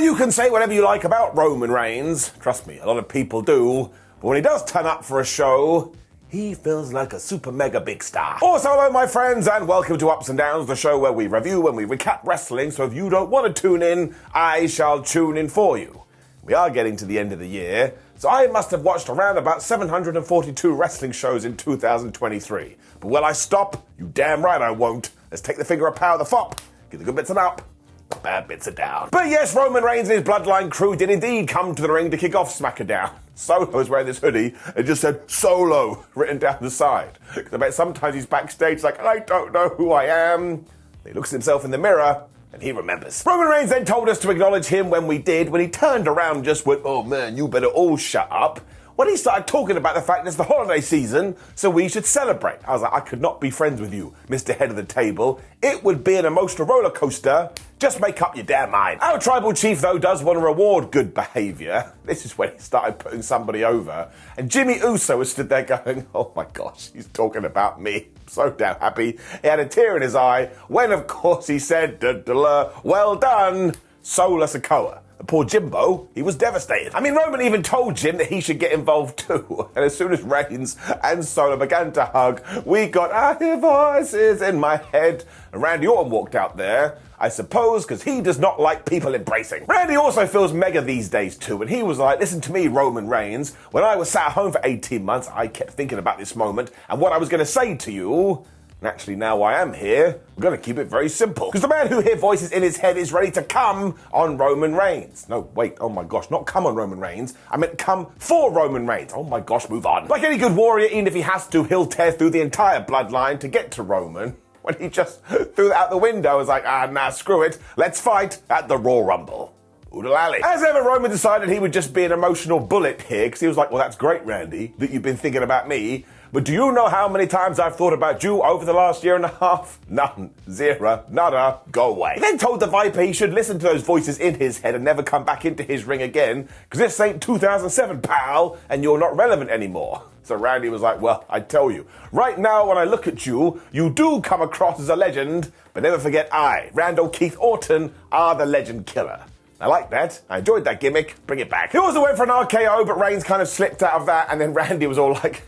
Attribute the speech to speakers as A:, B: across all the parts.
A: you can say whatever you like about Roman Reigns. Trust me, a lot of people do. But when he does turn up for a show, he feels like a super mega big star. Also, hello my friends, and welcome to Ups and Downs, the show where we review and we recap wrestling, so if you don't want to tune in, I shall tune in for you. We are getting to the end of the year, so I must have watched around about 742 wrestling shows in 2023. But will I stop? You damn right I won't. Let's take the finger of power, the fop. Give the good bits an up, the bad bits are down. But yes, Roman Reigns and his Bloodline crew did indeed come to the ring to kick off Smackdown. Solo was wearing this hoodie and just said Solo written down the side. Because I bet sometimes he's backstage like, I don't know who I am. He looks at himself in the mirror and he remembers. Roman Reigns then told us to acknowledge him when we did, when he turned around and just went, oh man, you better all shut up. When he started talking about the fact it's the holiday season, so we should celebrate. I was like, I could not be friends with you, Mr. Head of the Table. It would be an emotional roller coaster. Just make up your damn mind. Our tribal chief, though, does want to reward good behaviour. This is when he started putting somebody over. And Jimmy Uso was stood there going, oh my gosh, he's talking about me. So damn happy. He had a tear in his eye when, of course, he said, well done, Solo Sikoa. Poor Jimbo, he was devastated. I mean, Roman even told Jim that he should get involved too. And as soon as Reigns and Solo began to hug, we got, I hear voices in my head. And Randy Orton walked out there, I suppose, because he does not like people embracing. Randy also feels mega these days too, and he was like, listen to me, Roman Reigns. When I was sat at home for 18 months, I kept thinking about this moment and what I was going to say to you. And actually, now I am here, we're going to keep it very simple. Because the man who hears voices in his head is ready to come on Roman Reigns. No, wait, oh my gosh, not come on Roman Reigns. I meant come for Roman Reigns. Oh my gosh, move on. Like any good warrior, even if he has to, he'll tear through the entire bloodline to get to Roman. When he just threw that out the window, I was like, nah, screw it. Let's fight at the Royal Rumble. Oodalali. As ever, Roman decided he would just be an emotional bullet here, because he was like, well, that's great, Randy, that you've been thinking about me. But do you know how many times I've thought about you over the last year and a half? None. Zero. Nada. Go away. He then told the Viper he should listen to those voices in his head and never come back into his ring again, because this ain't 2007, pal, and you're not relevant anymore. So Randy was like, well, I tell you, right now when I look at you, you do come across as a legend, but never forget I, Randall Keith Orton, are the legend killer. I like that. I enjoyed that gimmick. Bring it back. He also went for an RKO, but Reigns kind of slipped out of that, and then Randy was all like,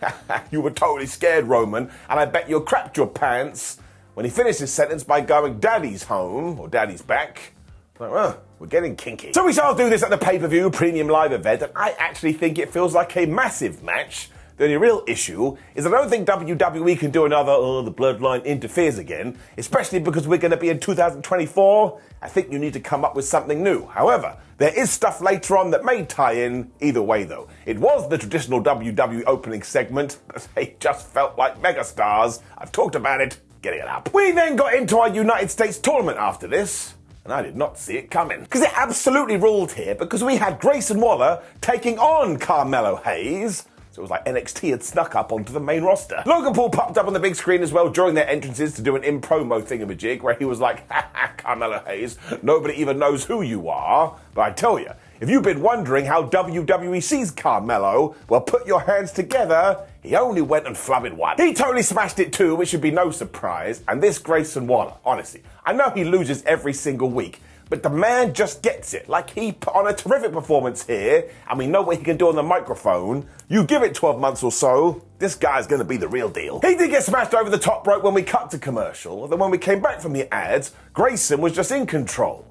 A: you were totally scared, Roman, and I bet you crapped your pants, when he finished his sentence by going, Daddy's home, or Daddy's back. Like, well, we're getting kinky. So we shall do this at the pay-per-view premium live event, and I actually think it feels like a massive match. The only real issue is I don't think WWE can do another, the bloodline interferes again, especially because we're going to be in 2024. I think you need to come up with something new. However, there is stuff later on that may tie in either way though. It was the traditional WWE opening segment, but they just felt like megastars. I've talked about it, getting it up. We then got into our United States tournament after this. And I did not see it coming. Because it absolutely ruled here, because we had Grayson Waller taking on Carmelo Hayes. So it was like NXT had snuck up onto the main roster. Logan Paul popped up on the big screen as well during their entrances to do an in-promo thingamajig where he was like, Carmelo Hayes, nobody even knows who you are. But I tell you, if you've been wondering how WWE sees Carmelo, well, put your hands together. He only went and flubbed one. He totally smashed it too, which should be no surprise. And this Grayson Waller, honestly, I know he loses every single week, but the man just gets it. Like, he put on a terrific performance here, and we know what he can do on the microphone. You give it 12 months or so, this guy's going to be the real deal. He did get smashed over the top rope when we cut to commercial. Then when we came back from the ads, Grayson was just in control.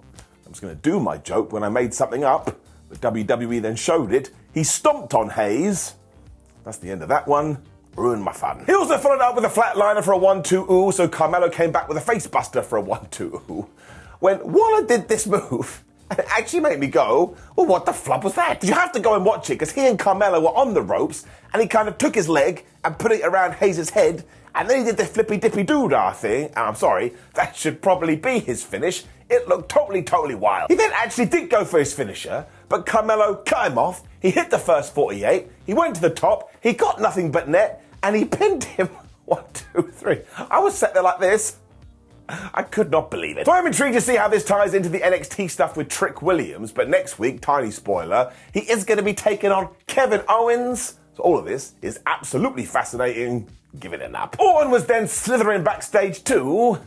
A: I was going to do my joke when I made something up, but WWE then showed it. He stomped on Hayes. That's the end of that one. Ruined my fun. He also followed up with a flatliner for a 1-2-ooh, so Carmelo came back with a face buster for a 1-2-ooh. When Waller did this move, it actually made me go, well, what the flub was that? You have to go and watch it, because he and Carmelo were on the ropes, and he kind of took his leg and put it around Hayes' head, and then he did the flippy-dippy-doo-dah thing, and I'm sorry, that should probably be his finish. It looked totally wild. He then actually did go for his finisher, but Carmelo cut him off. He hit the first 48, he went to the top, he got nothing but net, and he pinned him. 1, 2, 3. I was sat there like this. I could not believe it. So I'm intrigued to see how this ties into the NXT stuff with Trick Williams, but next week, tiny spoiler, he is going to be taking on Kevin Owens. So all of this is absolutely fascinating. Give it a nap. Orton was then slithering backstage too,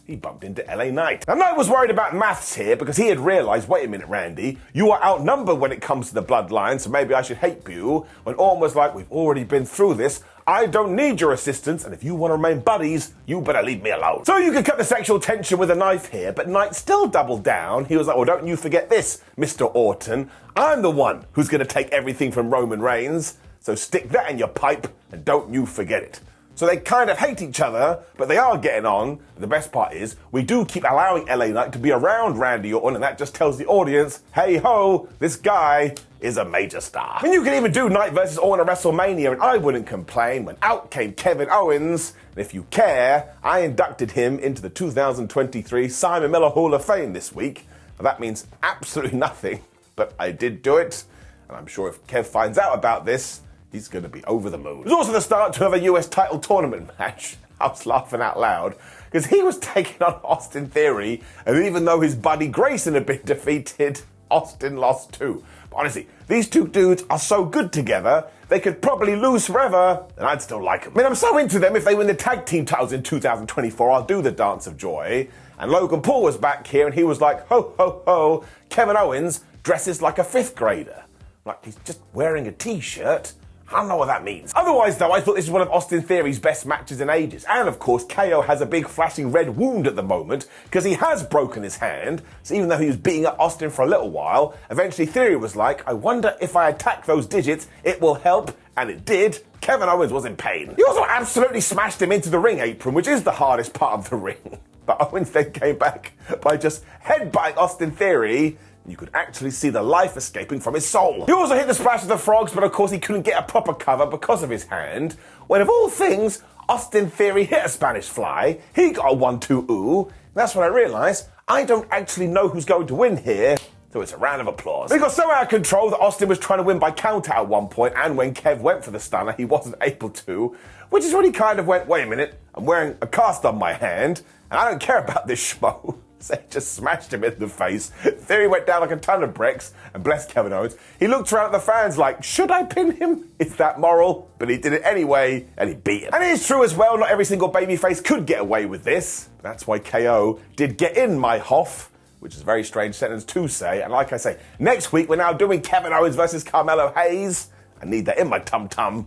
A: he bumped into LA Knight. Now, Knight was worried about maths here because he had realized, wait a minute, Randy, you are outnumbered when it comes to the bloodline, so maybe I should hate you. When Orton was like, we've already been through this. I don't need your assistance, and if you want to remain buddies, you better leave me alone. So you could cut the sexual tension with a knife here, but Knight still doubled down. He was like, well, don't you forget this, Mr. Orton. I'm the one who's going to take everything from Roman Reigns, so stick that in your pipe, and don't you forget it. So they kind of hate each other, but they are getting on. The best part is, we do keep allowing LA Knight to be around Randy Orton, and that just tells the audience, hey ho, this guy is a major star. I mean, you can even do Knight versus Orton at WrestleMania, and I wouldn't complain when out came Kevin Owens. And if you care, I inducted him into the 2023 Simon Miller Hall of Fame this week. Now, that means absolutely nothing, but I did do it, and I'm sure if Kev finds out about this, he's going to be over the moon. It was also the start to a US title tournament match. I was laughing out loud because he was taking on Austin Theory, and even though his buddy Grayson had been defeated, Austin lost too. But honestly, these two dudes are so good together, they could probably lose forever, and I'd still like them. I mean, I'm so into them. If they win the tag team titles in 2024, I'll do the Dance of Joy. And Logan Paul was back here, and he was like, ho, ho, ho, Kevin Owens dresses like a fifth grader. Like, he's just wearing a t-shirt. I don't know what that means. Otherwise, though, I thought this was one of Austin Theory's best matches in ages. And, of course, KO has a big flashing red wound at the moment because he has broken his hand. So even though he was beating up Austin for a little while, eventually Theory was like, I wonder if I attack those digits, it will help. And it did. Kevin Owens was in pain. He also absolutely smashed him into the ring apron, which is the hardest part of the ring. But Owens then came back by just headbutting Austin Theory. You could actually see the life escaping from his soul. He also hit the splash of the frogs, but of course he couldn't get a proper cover because of his hand. When of all things, Austin Theory hit a Spanish fly. He got a 1-2 ooh. And that's when I realized I don't actually know who's going to win here. So it's a round of applause. It got so out of control that Austin was trying to win by counter at one point, and when Kev went for the stunner, he wasn't able to, which is when he kind of went, wait a minute, I'm wearing a cast on my hand, and I don't care about this schmo. So he just smashed him in the face. Theory went down like a ton of bricks, and bless Kevin Owens. He looked around at the fans like, should I pin him? Is that moral? But he did it anyway, and he beat him. And it is true as well, not every single babyface could get away with this. That's why KO did get in my Hoff, which is a very strange sentence to say. And like I say, next week we're now doing Kevin Owens versus Carmelo Hayes. I need that in my tum-tum.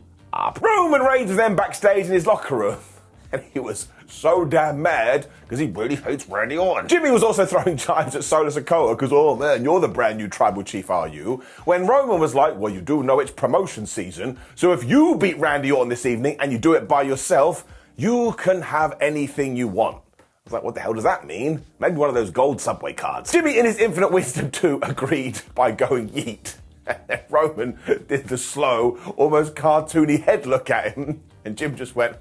A: Roman Reigns was then backstage in his locker room. And he was so damn mad because he really hates Randy Orton. Jimmy was also throwing chimes at Solo Sikoa because, oh man, you're the brand new tribal chief, are you? When Roman was like, well, you do know it's promotion season, so if you beat Randy Orton this evening and you do it by yourself, you can have anything you want. I was like, what the hell does that mean? Maybe one of those gold Subway cards. Jimmy, in his infinite wisdom too, agreed by going yeet. And then Roman did the slow, almost cartoony head look at him. And Jim just went,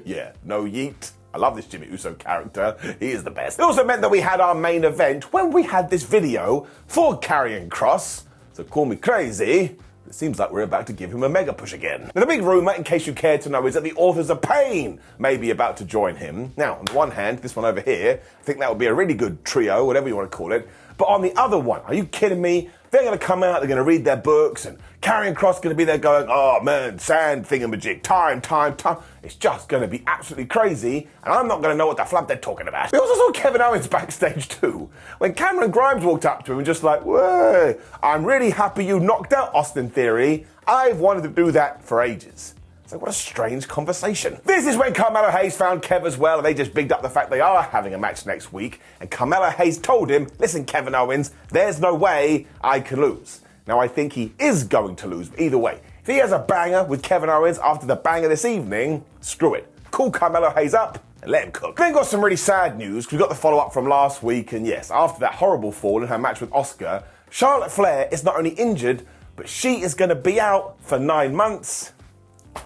A: yeah, no yeet. I love this Jimmy Uso character. He is the best. It also meant that we had our main event when we had this video for Karrion Kross. So call me crazy. It seems like we're about to give him a mega push again. Now, the big rumor, in case you care to know, is that the Authors of Pain may be about to join him. Now, on the one hand, this one over here, I think that would be a really good trio, whatever you want to call it. But on the other one, are you kidding me? They're going to come out, they're going to read their books, and Karrion Kross going to be there going, oh man, sand thingamajig, time. It's just going to be absolutely crazy, and I'm not going to know what the flub they're talking about. We also saw Kevin Owens backstage too, when Cameron Grimes walked up to him and just like, whoa, I'm really happy you knocked out Austin Theory. I've wanted to do that for ages. It's like, what a strange conversation. This is when Carmelo Hayes found Kev as well, and they just bigged up the fact they are having a match next week. And Carmelo Hayes told him, listen, Kevin Owens, there's no way I can lose. Now, I think he is going to lose, but either way, if he has a banger with Kevin Owens after the banger this evening, screw it. Call Carmelo Hayes up and let him cook. Then got some really sad news, because we got the follow-up from last week, and yes, after that horrible fall in her match with Asuka, Charlotte Flair is not only injured, but she is going to be out for 9 months.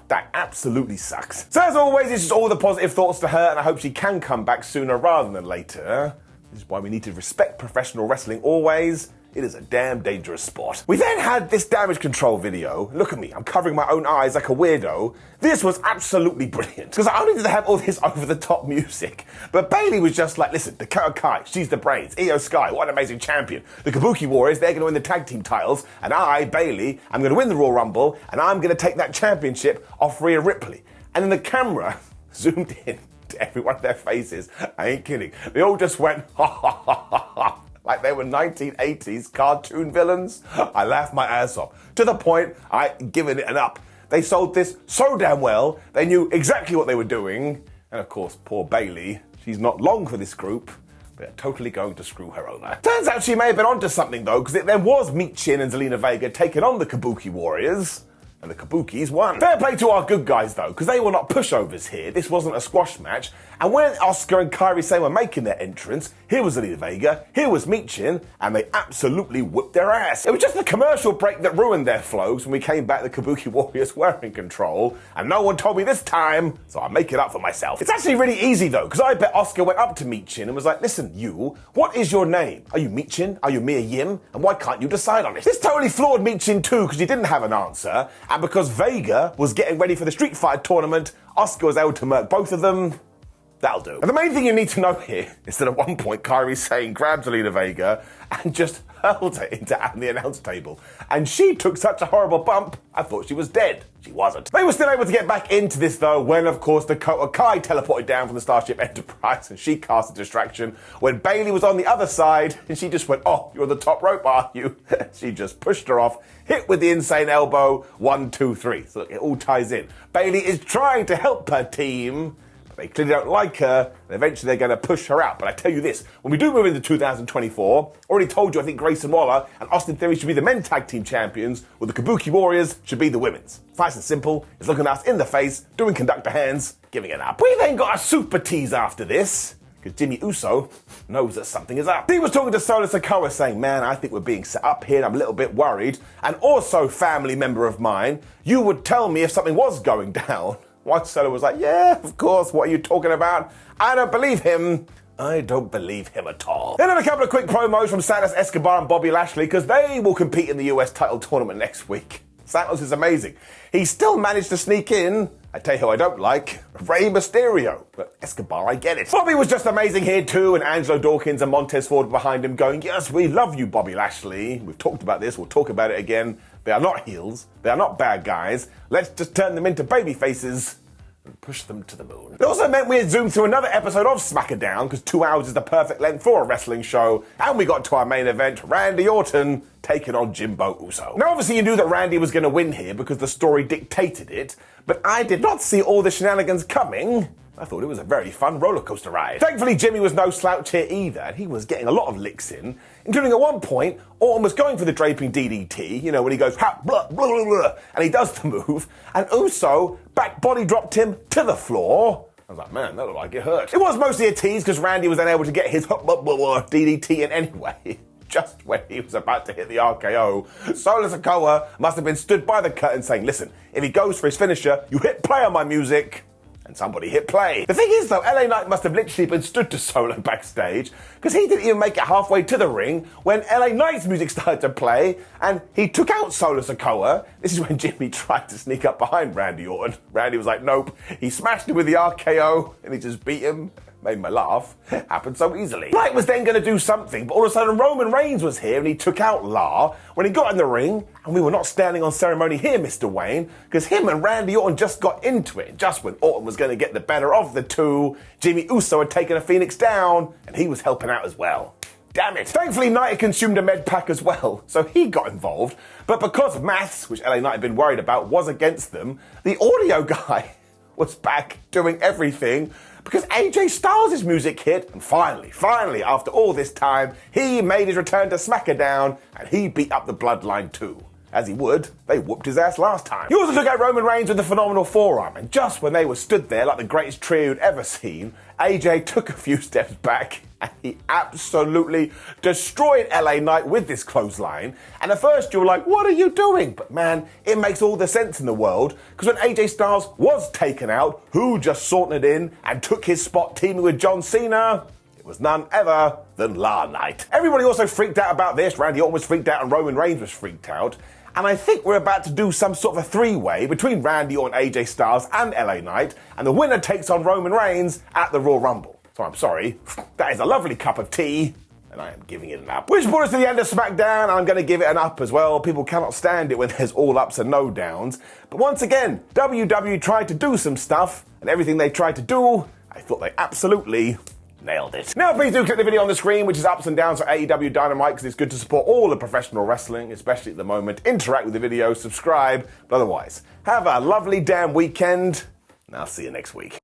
A: That absolutely sucks. So as always, it's just all the positive thoughts to her, and I hope she can come back sooner rather than later. This is why we need to respect professional wrestling always. It is a damn dangerous sport. We then had this damage control video. Look at me, I'm covering my own eyes like a weirdo. This was absolutely brilliant, because not only did they have all this over-the-top music, but Bayley was just like, listen, Dakota Kai, she's the brains. Io Sky, what an amazing champion. The Kabuki Warriors, they're going to win the tag team titles, and I, Bayley, I'm going to win the Royal Rumble, and I'm going to take that championship off Rhea Ripley. And then the camera zoomed in to every one of their faces. I ain't kidding. They all just went, ha ha ha ha ha. Like they were 1980s cartoon villains. I laughed my ass off. To the point, I given it an up. They sold this so damn well, they knew exactly what they were doing. And of course, poor Bayley, she's not long for this group. They're totally going to screw her over. Turns out she may have been onto something though, because there was Michin and Zelina Vega taking on the Kabuki Warriors. And the Kabukis won. Fair play to our good guys though, because they were not pushovers here. This wasn't a squash match. And when Asuka and Kairi Sane were making their entrance, here was Zelina Vega, here was Michin, and they absolutely whipped their ass. It was just the commercial break that ruined their flows. When we came back, the Kabuki Warriors were in control, and no one told me this time, so I make it up for myself. It's actually really easy though, because I bet Asuka went up to Michin and was like, listen, you, what is your name? Are you Michin? Are you Mia Yim? And why can't you decide on it? This totally floored Michin too, because he didn't have an answer. And because Vega was getting ready for the Street Fighter tournament, Asuka was able to murk both of them. That'll do. And the main thing you need to know here is that at one point, Kairi Sane grabbed Zelina Vega and just hurled her into the announce table. And she took such a horrible bump, I thought she was dead. She wasn't. They were still able to get back into this though, when of course Dakota Kai teleported down from the Starship Enterprise and she cast a distraction when Bayley was on the other side and she just went, oh, you're on the top rope, are you? She just pushed her off, hit with the insane elbow, 1, 2, 3. So look, it all ties in. Bayley is trying to help her team, but they clearly don't like her, and eventually they're going to push her out. But I tell you this, when we do move into 2024, already told you I think Grayson Waller and Austin Theory should be the men's tag team champions, while the Kabuki Warriors should be the women's. Nice and simple, it's looking us in the face, doing conductor hands, giving it up. We then got a super tease after this, because Jimmy Uso knows that something is up. He was talking to Solo Sikoa saying, man, I think we're being set up here and I'm a little bit worried. And also, family member of mine, you would tell me if something was going down. One Solo was like, yeah, of course, what are you talking about? I don't believe him. I don't believe him at all. Then a couple of quick promos from Santos Escobar and Bobby Lashley, because they will compete in the US title tournament next week. Santos is amazing. He still managed to sneak in, I tell you who I don't like, Rey Mysterio. But Escobar, I get it. Bobby was just amazing here too, and Angelo Dawkins and Montez Ford behind him going, yes, we love you, Bobby Lashley. We've talked about this, we'll talk about it again. They are not heels, they are not bad guys. Let's just turn them into baby faces and push them to the moon. It also meant we had zoomed through another episode of Smackdown, because 2 hours is the perfect length for a wrestling show, and we got to our main event, Randy Orton taking on Jimbo Uso. Now obviously you knew that Randy was going to win here because the story dictated it, but I did not see all the shenanigans coming. I thought it was a very fun roller coaster ride. Thankfully, Jimmy was no slouch here either, and he was getting a lot of licks in, including at one point, Orton was going for the draping DDT, you know, when he goes, ha, blah, blah, blah, blah, and he does the move, and Uso back body dropped him to the floor. I was like, man, that looked like it hurt. It was mostly a tease because Randy was unable to get his DDT in anyway. Just when he was about to hit the RKO, Solo Sikoa must have been stood by the curtain saying, listen, if he goes for his finisher, you hit play on my music. And somebody hit play. The thing is though, LA Knight must have literally been stood to Solo backstage, because he didn't even make it halfway to the ring when LA Knight's music started to play and he took out Solo Sikoa. This is when Jimmy tried to sneak up behind Randy Orton. Randy was like, nope. He smashed him with the RKO and he just beat him. Made me laugh. Happened so easily. Knight was then going to do something, but all of a sudden Roman Reigns was here and he took out La when he got in the ring, and we were not standing on ceremony here, Mr. Wayne, because him and Randy Orton just got into it. Just when Orton was going to get the better of the two, Jimmy Uso had taken a Phoenix down, and he was helping out as well. Damn it. Thankfully, Knight had consumed a med pack as well, so he got involved. But because maths, which LA Knight had been worried about, was against them, the audio guy was back doing everything because AJ Styles' music hit, and finally, after all this time, he made his return to Smackdown, and he beat up the Bloodline too. As he would, they whooped his ass last time. He also took out Roman Reigns with the phenomenal forearm, and just when they were stood there like the greatest trio you'd ever seen, AJ took a few steps back, and he absolutely destroyed LA Knight with this clothesline. And at first you were like, what are you doing? But man, it makes all the sense in the world, because when AJ Styles was taken out, who just sauntered in and took his spot teaming with John Cena? It was none other than La Knight. Everybody also freaked out about this. Randy Orton was freaked out and Roman Reigns was freaked out. And I think we're about to do some sort of a three-way between Randy Orton, AJ Styles and LA Knight, and the winner takes on Roman Reigns at the Royal Rumble. So I'm sorry, that is a lovely cup of tea, and I am giving it an up. Which brought us to the end of Smackdown, and I'm going to give it an up as well. People cannot stand it when there's all ups and no downs. But once again, WWE tried to do some stuff, and everything they tried to do, I thought they absolutely nailed it. Now please do click the video on the screen, which is ups and downs for AEW Dynamite, because it's good to support all the professional wrestling, especially at the moment. Interact with the video, subscribe, but otherwise, have a lovely damn weekend, and I'll see you next week.